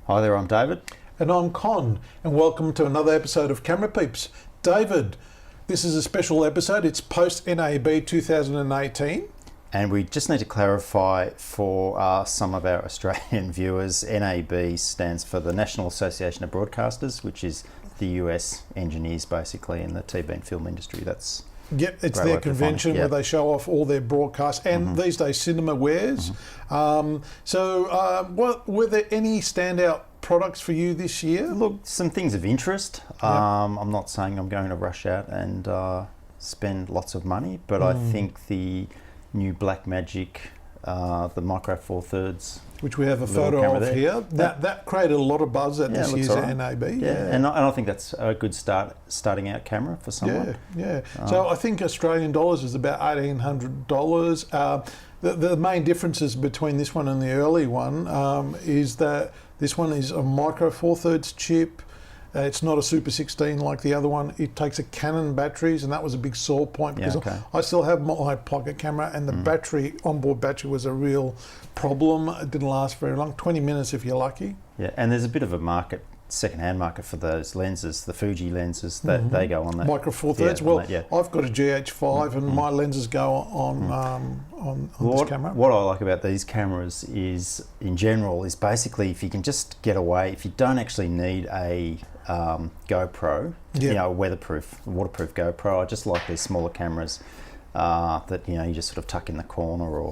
Hi there, I'm David. And I'm Con, and welcome to another episode of Camera Peeps. David, this is a special episode. It's post-NAB 2018. And we just need to clarify for some of our Australian viewers, NAB stands for the National Association of Broadcasters, which is the US engineers basically in the TV and film industry. That's Yep, it's their convention where they show off all their broadcasts, and these days cinema wares. Were there any standout products for you this year? Look, some things of interest. I'm not saying I'm going to rush out and spend lots of money, but I think the new Blackmagic, the Micro Four Thirds, which we have a photo of here, that created a lot of buzz at this year's NAB. And I think that's a good starting out camera for someone. So I think Australian dollars is about $1,800. The main differences between this one and the early one is that this one is a Micro Four Thirds chip. It's not a Super 16 like the other one. It takes a Canon batteries, and that was a big sore point because I still have my pocket camera, and the battery, onboard battery, was a real problem. It didn't last very long, 20 minutes if you're lucky. Yeah, and there's a bit of a market, second-hand market for those lenses, the Fuji lenses, that they go on that. Micro Four Thirds. I've got a GH5 and my lenses go on this camera. What I like about these cameras is, in general, is basically if you can just get away, if you don't actually need a GoPro, waterproof GoPro. I just like these smaller cameras that you just sort of tuck in the corner, or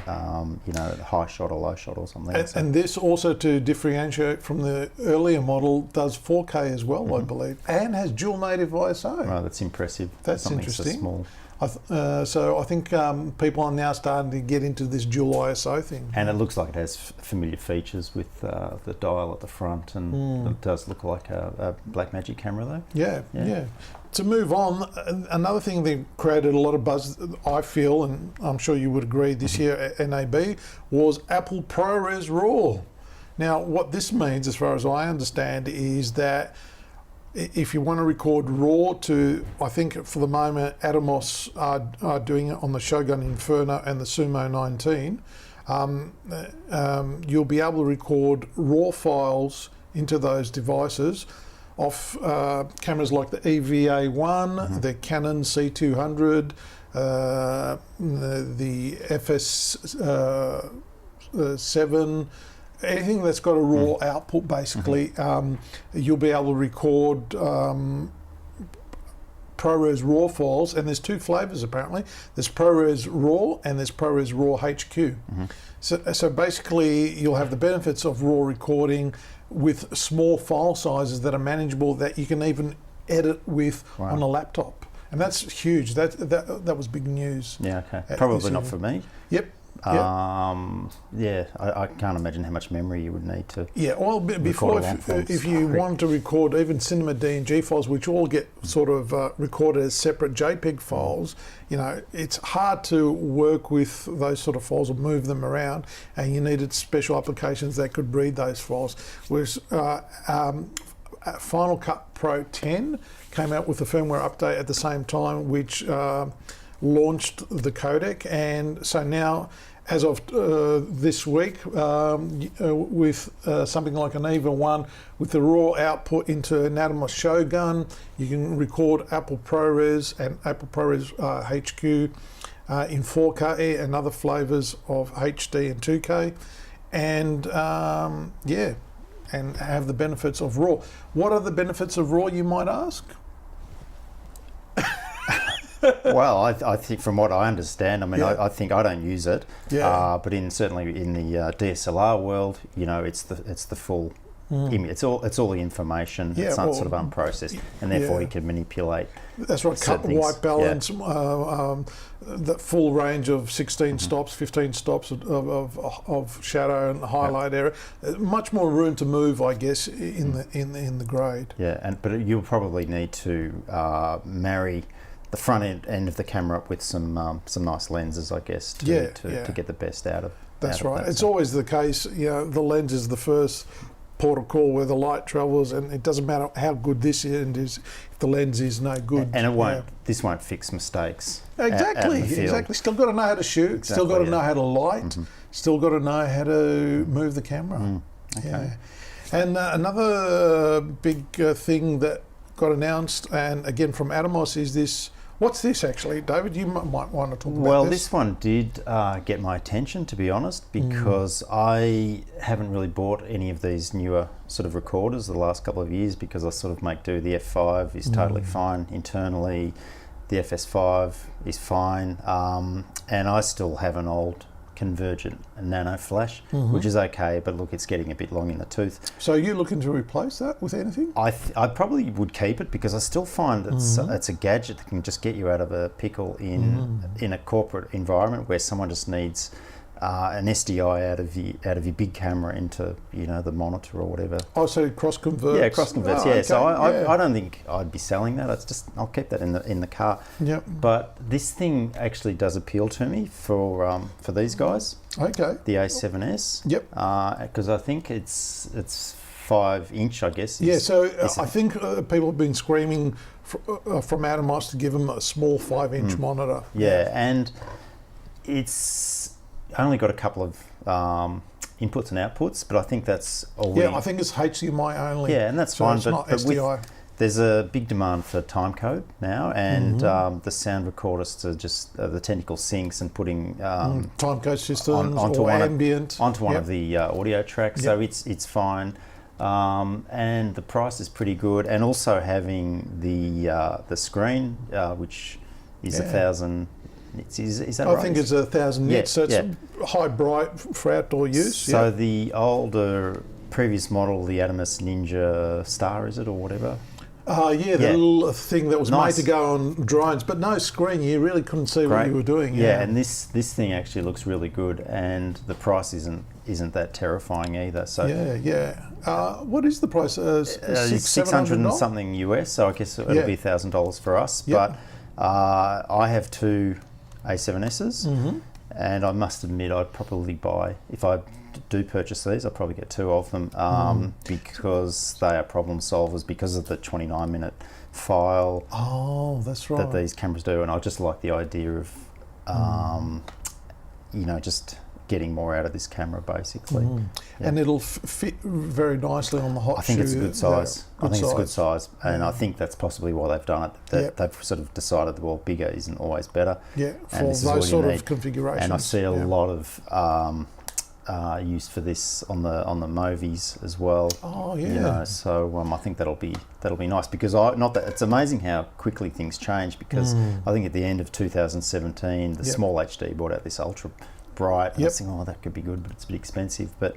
high shot or low shot or something. And this also, to differentiate from the earlier model, does 4K as well, I believe, and has dual native ISO. Right, that's impressive. That's something interesting. So small. So I think people are now starting to get into this dual ISO thing. And it looks like it has familiar features with the dial at the front, and it does look like a Blackmagic camera though. Yeah. To move on, another thing that created a lot of buzz, I feel, and I'm sure you would agree, this year at NAB, was Apple ProRes RAW. Now, what this means, as far as I understand, is that if you want to record RAW to, I think for the moment, Atomos are doing it on the Shogun Inferno and the Sumo 19, you'll be able to record RAW files into those devices off cameras like the EVA1, the Canon C200, the FS7, anything that's got a raw output, basically. You'll be able to record ProRes RAW files, and there's two flavors apparently. There's ProRes RAW and there's ProRes RAW HQ. So basically you'll have the benefits of RAW recording with small file sizes that are manageable, that you can even edit with on a laptop. And that's huge. That was big news. Yeah, okay. Probably not for me. Yep. I can't imagine how much memory you would need to. Yeah, well, before, if you want to record even cinema DNG files, which all get sort of recorded as separate JPEG files, it's hard to work with those sort of files or move them around, and you needed special applications that could read those files. Whereas Final Cut Pro 10 came out with a firmware update at the same time, which launched the codec, and so now, as of this week, with something like an EVA 1 with the raw output into an Atomos Shogun, you can record Apple ProRes and Apple ProRes HQ in 4K and other flavors of HD and 2K, and and have the benefits of RAW. What are the benefits of RAW, you might ask? Well, I think from what I understand, I think I don't use it, but certainly in the DSLR world, it's the full image. It's all the information. It's not sort of unprocessed, and therefore you can manipulate. That's right. Cut, white balance, the full range of 16 stops, 15 stops of shadow and highlight area. Much more room to move, I guess, in the grade. Yeah, but you'll probably need to marry the front end of the camera up with some nice lenses, I guess, to get the best out of. That's right. It's always the case. The lens is the first port of call where the light travels, and it doesn't matter how good this end is if the lens is no good. And it won't. This won't fix mistakes. Exactly. Still got to know how to shoot. Exactly, still got to know how to light. Mm-hmm. Still got to know how to move the camera. Okay. Yeah. And another big thing that got announced, and again from Atomos, is this. What's this actually, David? You might want to talk about Well, this. this one did get my attention, to be honest, because I haven't really bought any of these newer sort of recorders the last couple of years, because I sort of make do. The F5 is totally fine internally. The FS5 is fine. And I still have an old Convergent Nano Flash, which is okay, but look, it's getting a bit long in the tooth. So are you looking to replace that with anything? I probably would keep it, because I still find it's a gadget that can just get you out of a pickle in a corporate environment where someone just needs an SDI out of your big camera into the monitor or whatever. Oh, so cross converts. Yeah, cross converts. Okay. So I don't think I'd be selling that. I'll keep that in the car. Yep. But this thing actually does appeal to me for these guys. Okay. The A7S. Yep. Because I think it's 5-inch, I guess. So I think people have been screaming from Atomos to give them a small 5-inch monitor. Yeah, and it's only got a couple of inputs and outputs, but I think that's all. Yeah, I think it's HDMI only. Yeah, and that's so fine. It's not SDI. There's a big demand for timecode now, and the sound recorders are just the technical syncs and putting timecode systems onto ambient onto one of the audio tracks. So it's fine, and the price is pretty good. And also having the screen, which is 1,000. Is that right? I think it's 1,000 nits, so it's high bright for outdoor use. So the older previous model, the Atomos Ninja Star, is it, or whatever? The little thing that was made to go on drones, but no screen. You really couldn't see what you were doing. Yeah, and this thing actually looks really good, and the price isn't that terrifying either. So what is the price? $600 and something US. So I guess it'll be $1,000 for us. But I have two A7Ss, and I must admit I'd probably buy, if I do purchase these, I'll probably get two of them, because they are problem solvers because of the 29-minute file. Oh, that's right. That these cameras do, and I just like the idea of, just getting more out of this camera, basically. And it'll fit very nicely on the hot shoe. I think it's a good size. It's a good size, and I think that's possibly why they've done it. They've sort of decided that, well, bigger isn't always better. Yeah, for those sort of configurations. And I see a lot of use for this on the Movies as well. Oh yeah. So I think that'll be nice, because it's amazing how quickly things change, because I think at the end of 2017 the Small HD brought out this ultra bright, and I was thinking, oh, that could be good, but it's a bit expensive. But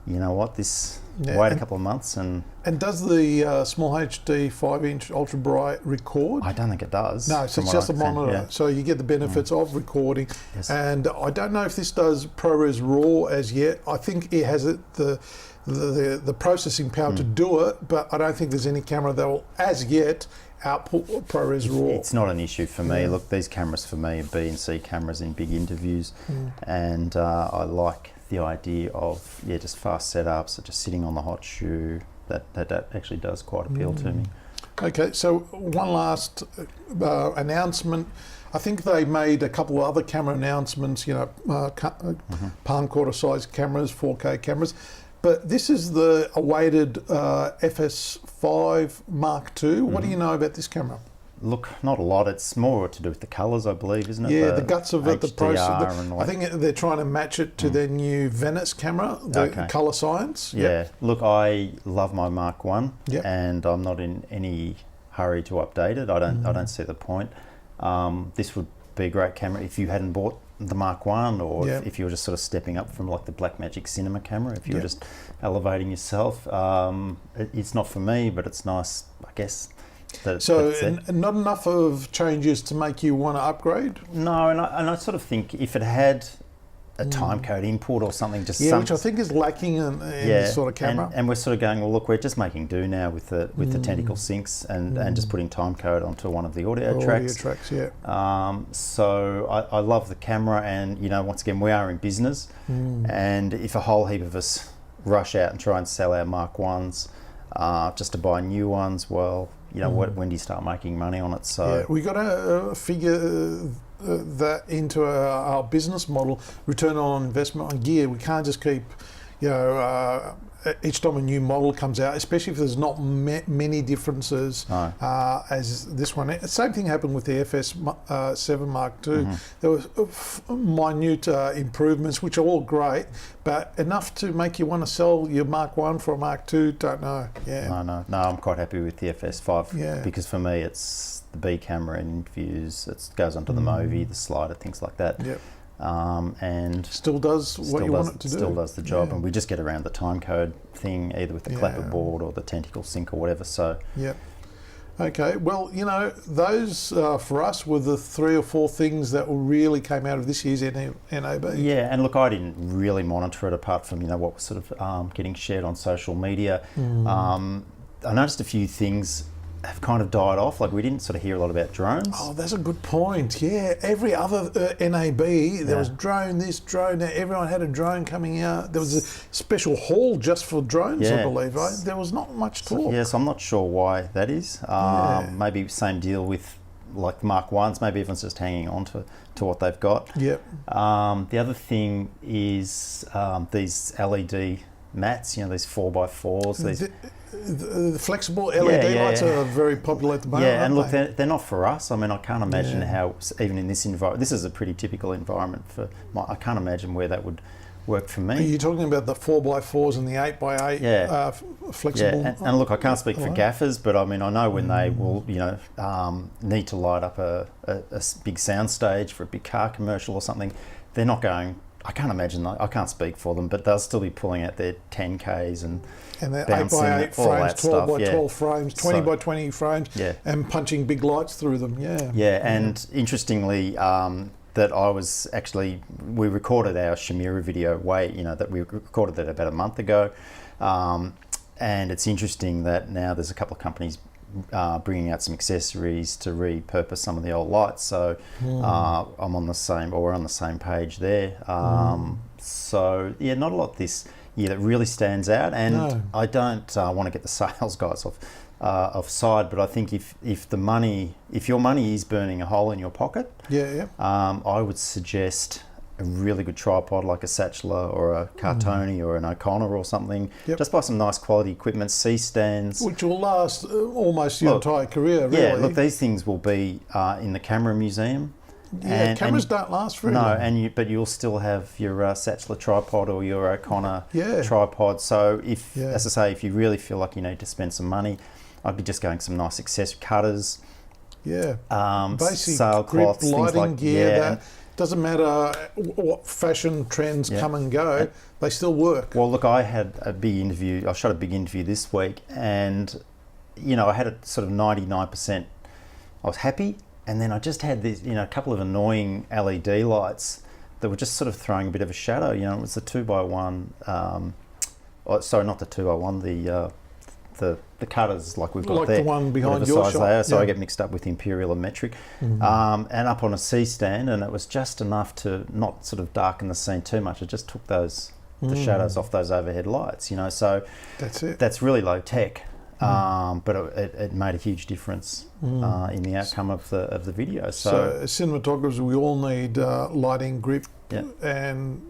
you know what, wait a couple of months and does the Small HD 5-inch ultra bright record? I don't think it does. No, so it's just a monitor. So you get the benefits of recording. Yes. And I don't know if this does ProRes RAW as yet. I think it has the processing power to do it, but I don't think there's any camera that will as yet output ProRes RAW. It's not an issue for me. Look, these cameras for me are B and C cameras in big interviews, and I like the idea of just fast setups, just sitting on the hot shoe. That actually does quite appeal to me. Okay, so one last announcement. I think they made a couple of other camera announcements. Palm quarter size cameras, 4K cameras. But this is the awaited FS5 Mark II. What do you know about this camera? Look, not a lot. It's more to do with the colours, I believe, isn't it? Yeah, the guts of it, the process. I think they're trying to match it to their new Venice camera, the Colour Science. Yeah. Look, I love my Mark I, and I'm not in any hurry to update it. I don't see the point. This would be a great camera if you hadn't bought the Mark I, or if you were just sort of stepping up from like the Blackmagic Cinema camera, if you were just elevating yourself. It's not for me, but it's nice, I guess. Not enough of changes to make you want to upgrade? No, and I sort of think if it had a time code input or something. Just which I think is lacking in this sort of camera. And we're sort of going, well, look, we're just making do now with the Tentacle syncs and just putting time code onto one of the audio tracks. So I love the camera, and once again, we are in business, and if a whole heap of us rush out and try and sell our Mark 1s just to buy new ones, well, when do you start making money on it? So we got to figure that into our business model, return on investment on gear. We can't just keep, each time a new model comes out, especially if there's not many differences as this one. Same thing happened with the FS7 Mark II. There was minute improvements, which are all great, but enough to make you want to sell your Mark I for a Mark II, don't know. No, I'm quite happy with the FS5 because for me it's the B camera in interviews. It goes onto the Movi, the slider, things like that. And still does what you want it to do. Still does the job, and we just get around the time code thing, either with the clapperboard or the Tentacle sync or whatever. So okay, well, those for us were the 3 or 4 things that really came out of this year's NAB. Yeah, and look, I didn't really monitor it apart from what was sort of getting shared on social media. I noticed a few things have kind of died off. Like, we didn't sort of hear a lot about drones. Oh, that's a good point. Yeah, every other NAB, there was drone this, drone that. Everyone had a drone coming out. There was a special hall just for drones, I believe, right? There was not much talk. Yes, I'm not sure why that is. Maybe same deal with like the Mark 1s. Maybe everyone's just hanging on to what they've got. Yep. The other thing is these LED mats, these 4x4s. The flexible LED lights are very popular at the moment. Yeah, and look, they're not for us. I mean, I can't imagine how, even in this environment, this is a pretty typical environment for I can't imagine where that would work for me. Are you talking about the 4x4s and the 8x8 flexible? Yeah, and look, I can't speak for gaffers, but I mean, I know when they will, need to light up a big sound stage for a big car commercial or something, they're not going. I can't imagine. I can't speak for them, but they'll still be pulling out their 10Ks and their 8x8 frames, 12x12 frames, 20x20 frames, and punching big lights through them. And interestingly, that we recorded our Shimura video that we recorded that about a month ago, and it's interesting that now there's a couple of companies bringing out some accessories to repurpose some of the old lights. So I'm on the same, or we're on the same page there. So not a lot this year that really stands out. And I don't want to get the sales guys offside, but I think if your money is burning a hole in your pocket, I would suggest a really good tripod like a Satchler or a Cartoni or an O'Connor or something. Just buy some nice quality equipment, C-stands. Which will last almost your entire career, really. Yeah, look, these things will be in the camera museum. Yeah, cameras don't last very long. But you'll still have your Satchler tripod or your O'Connor tripod. So as I say, if you really feel like you need to spend some money, I'd be just going some nice accessory cutters. Basic sailcloths, grip, lighting like, gear. Doesn't matter what fashion trends come and go, they still work. Well, look, I had a big interview. I shot a big interview this week, and I had a sort of 99%. I was happy, and then I just had this, a couple of annoying LED lights that were just sort of throwing a bit of a shadow. It was the 2x1. Sorry, not the 2x1. The cutters like we've got like there. Like the one behind your shop. They are, so I get mixed up with Imperial and Metric. And up on a C-stand, and it was just enough to not sort of darken the scene too much. It just took the shadows off those overhead lights, So that's it. That's really low tech, but it made a huge difference in the outcome of the video. So as cinematographers, we all need lighting, grip, and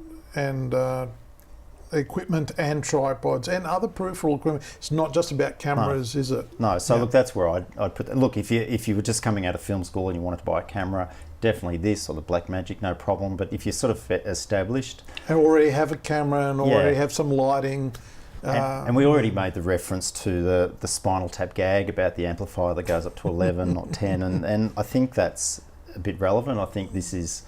equipment and tripods and other peripheral equipment. It's not just about cameras, is it? No. So look, that's where I'd put. Look, if you were just coming out of film school and you wanted to buy a camera, definitely this or the Blackmagic, no problem. But if you're sort of established and already have a camera and already have some lighting. And we already made the reference to the Spinal Tap gag about the amplifier that goes up to 11, not 10, and I think that's a bit relevant. I think this is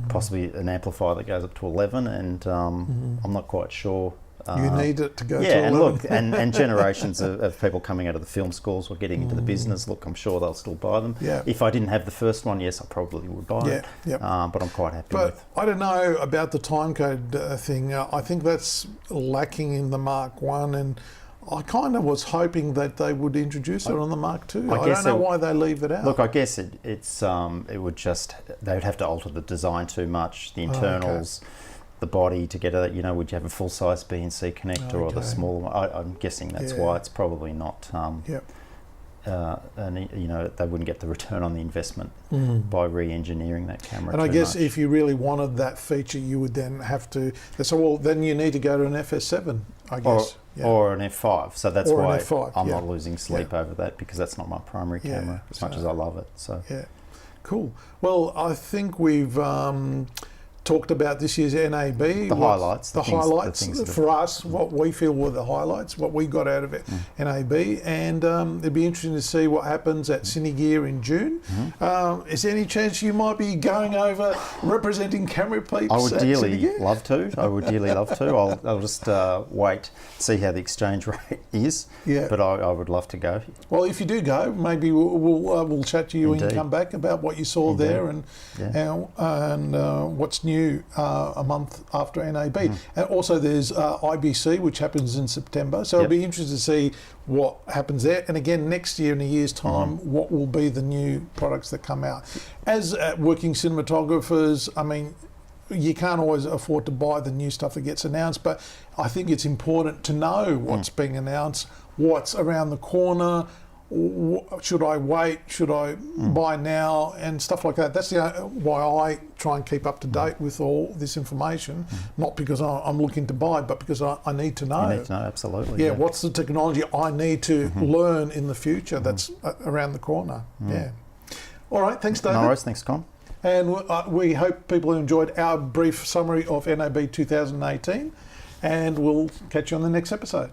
possibly an amplifier that goes up to 11, and I'm not quite sure You need it to go to yeah, 11. and look, and generations of people coming out of the film schools or getting into the business, look, I'm sure they'll still buy them. Yeah. If I didn't have the first one, yes, I probably would buy it. Yeah. But I'm quite happy But with. I don't know about the timecode thing. I think that's lacking in the Mark 1, and I kind of was hoping that they would introduce it on the Mark 2. I don't know why they leave it out. Look, I guess it would just, they would have to alter the design too much, the internals, the body to get it. You know, would you have a full size B and C connector or the smaller one? I'm guessing that's why it's probably not. And you know, they wouldn't get the return on the investment by re-engineering that camera. And I guess if you really wanted that feature, you would then have to. So well, then you need to go to an FS7, I guess. Or an F5, so that's Or why an F5, I'm not losing sleep over that, because that's not my primary camera, as much as I love it. So cool. Well, I think we've talked about this year's NAB. The highlights. The highlights for us, what we feel were the highlights, what we got out of it, NAB, and it'd be interesting to see what happens at Cinegear in June. Is there any chance you might be going over representing Camera Peeps? I would dearly love to. I'll just wait, see how the exchange rate is. Yeah. But I would love to go. Well, if you do go, maybe we'll chat to you and come back about what you saw there and what's new a month after NAB. And also there's IBC, which happens in September. So it'll be interesting to see what happens there. And again, next year, in a year's time, what will be the new products that come out. As working cinematographers, I mean, you can't always afford to buy the new stuff that gets announced, but I think it's important to know what's being announced, what's around the corner. Should I wait? Should I buy now? And stuff like that. That's why I try and keep up to date with all this information, not because I'm looking to buy, but because I need to know. You need to know, absolutely. Yeah, what's the technology I need to learn in the future that's around the corner? Yeah. All right, thanks, David. No worries, thanks, Con. And we hope people enjoyed our brief summary of NAB 2018, and we'll catch you on the next episode.